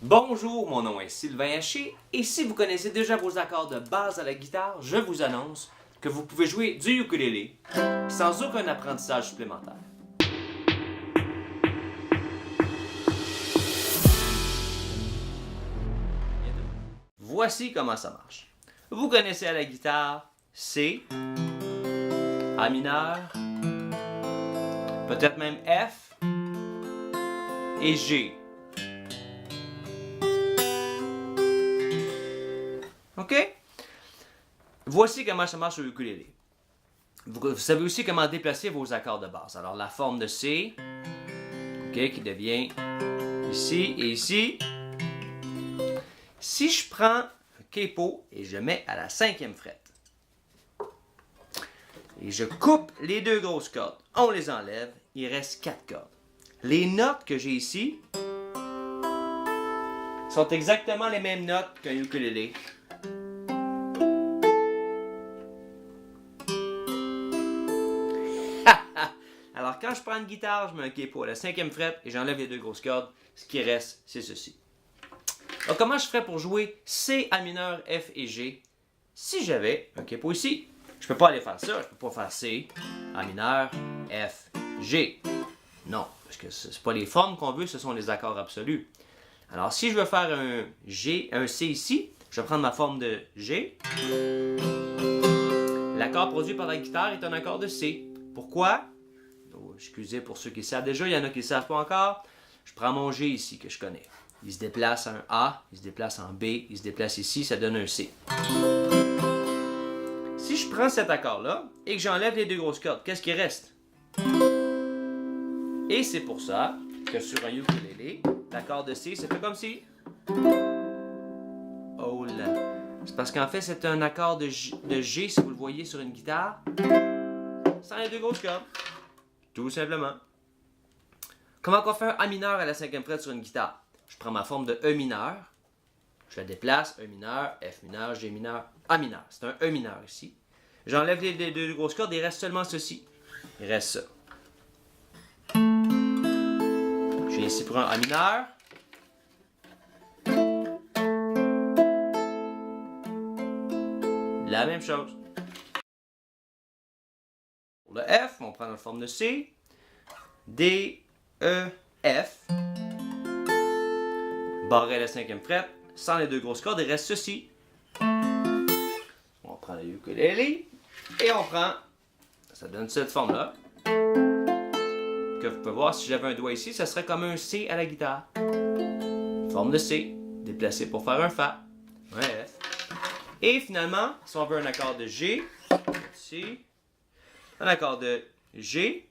Bonjour, mon nom est Sylvain Haché et si vous connaissez déjà vos accords de base à la guitare, je vous annonce que vous pouvez jouer du ukulélé sans aucun apprentissage supplémentaire. Voici comment ça marche. Vous connaissez à la guitare C, A mineur, peut-être même F et G. OK? Voici comment ça marche au ukulélé. Vous savez aussi comment déplacer vos accords de base. Alors, la forme de C, OK, qui devient ici et ici. Si je prends un capo et je mets à la 5e frette, et je coupe les deux grosses cordes, on les enlève, il reste 4 cordes. Les notes que j'ai ici sont exactement les mêmes notes qu'un ukulélé. Alors, quand je prends une guitare, je mets un capo à la 5e frette et j'enlève les deux grosses cordes. Ce qui reste, c'est ceci. Alors, comment je ferais pour jouer C, A mineur, F et G si j'avais un capo ici? Je ne peux pas aller faire ça. Je ne peux pas faire C, A mineur, F, G. Non, parce que ce n'est pas les formes qu'on veut, ce sont les accords absolus. Alors, si je veux faire un G, un C ici, je vais prendre ma forme de G. L'accord produit par la guitare est un accord de C. Pourquoi? Oh, excusez pour ceux qui savent déjà, il y en a qui ne savent pas encore. Je prends mon G ici que je connais. Il se déplace en A, il se déplace en B, il se déplace ici, ça donne un C. Si je prends cet accord-là et que j'enlève les deux grosses cordes, qu'est-ce qui reste? Et c'est pour ça que sur un ukulélé, l'accord de C, c'est fait comme ci. Oh là! C'est parce qu'en fait, c'est un accord de G, si vous le voyez sur une guitare, sans les deux grosses cordes. Tout simplement. Comment on fait un A mineur à la 5e frette sur une guitare? Je prends ma forme de E mineur, je la déplace, E mineur, F mineur, G mineur, A mineur. C'est un E mineur ici. J'enlève les deux grosses cordes, il reste seulement ceci. Il reste ça. Je viens ici pour un A mineur. La même chose. Pour le F, on prend la forme de C. D, E, F. Barré à la 5e frette. Sans les deux grosses cordes, il reste ceci. On prend le ukulélé. Et on prend. Ça donne cette forme-là. Que vous pouvez voir, si j'avais un doigt ici, ça serait comme un C à la guitare. Forme de C. Déplacé pour faire un Fa. Un F. Et finalement, si on veut un accord de G, ici. Un accord de G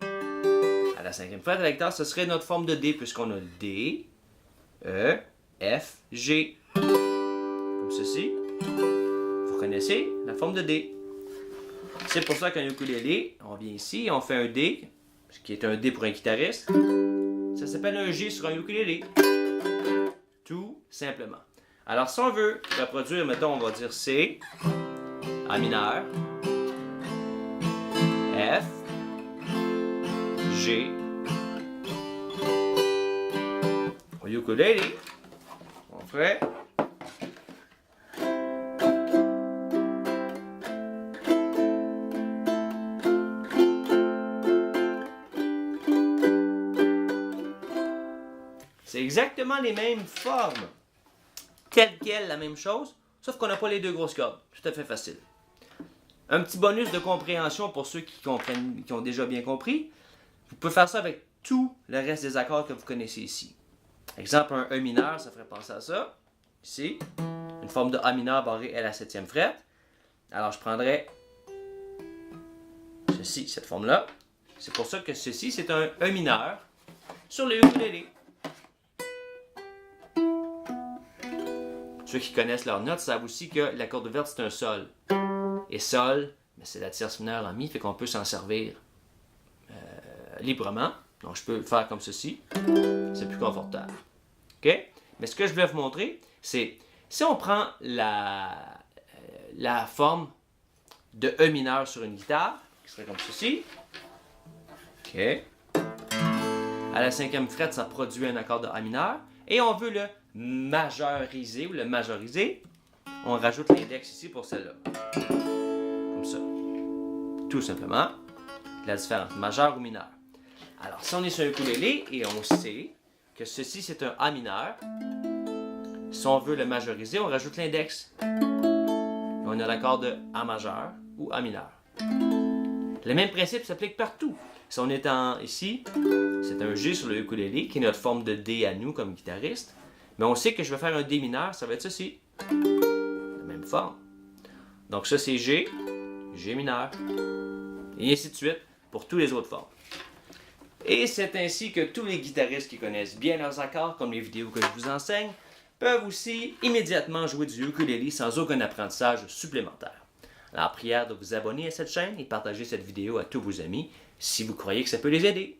à la 5e frette de la guitare, ce serait notre forme de D, puisqu'on a le D, E, F, G. Comme ceci. Vous connaissez la forme de D. C'est pour ça qu'un ukulélé, on vient ici et on fait un D, ce qui est un D pour un guitariste. Ça s'appelle un G sur un ukulélé. Tout simplement. Alors, si on veut reproduire, mettons, on va dire C, A mineur, F, G, au ukulélé, on ferait c'est exactement les mêmes formes, telle quelle la même chose, sauf qu'on n'a pas les deux grosses cordes. Tout à fait facile. Un petit bonus de compréhension pour ceux qui comprennent, qui ont déjà bien compris. Vous pouvez faire ça avec tout le reste des accords que vous connaissez ici. Exemple, un E mineur, ça ferait penser à ça. Ici, une forme de A mineur barré à la 7e frette. Alors, je prendrais ceci, cette forme-là. C'est pour ça que ceci, c'est un E mineur sur le ukulélé. Ceux qui connaissent leurs notes savent aussi que la corde ouverte, c'est un Sol. Et Sol, c'est la tierce mineure en Mi, fait qu'on peut s'en servir librement. Donc, je peux le faire comme ceci. C'est plus confortable. OK? Mais ce que je voulais vous montrer, c'est si on prend la forme de E mineur sur une guitare, qui serait comme ceci. OK? À la 5e frette, ça produit un accord de A mineur. Et on veut le majorisé ou le majorisé, on rajoute l'index ici pour celle-là. Comme ça. Tout simplement. La différence, majeur ou mineur. Alors, si on est sur un ukulélé et on sait que ceci c'est un A mineur, si on veut le majoriser, on rajoute l'index. On a l'accord de A majeur ou A mineur. Le même principe s'applique partout. Si on est ici, c'est un G sur le ukulélé qui est notre forme de D à nous comme guitariste. Mais on sait que je vais faire un D mineur, ça va être ceci. La même forme. Donc ça c'est G, G mineur. Et ainsi de suite pour toutes les autres formes. Et c'est ainsi que tous les guitaristes qui connaissent bien leurs accords, comme les vidéos que je vous enseigne, peuvent aussi immédiatement jouer du ukulélé sans aucun apprentissage supplémentaire. Alors, prière de vous abonner à cette chaîne et partager cette vidéo à tous vos amis si vous croyez que ça peut les aider.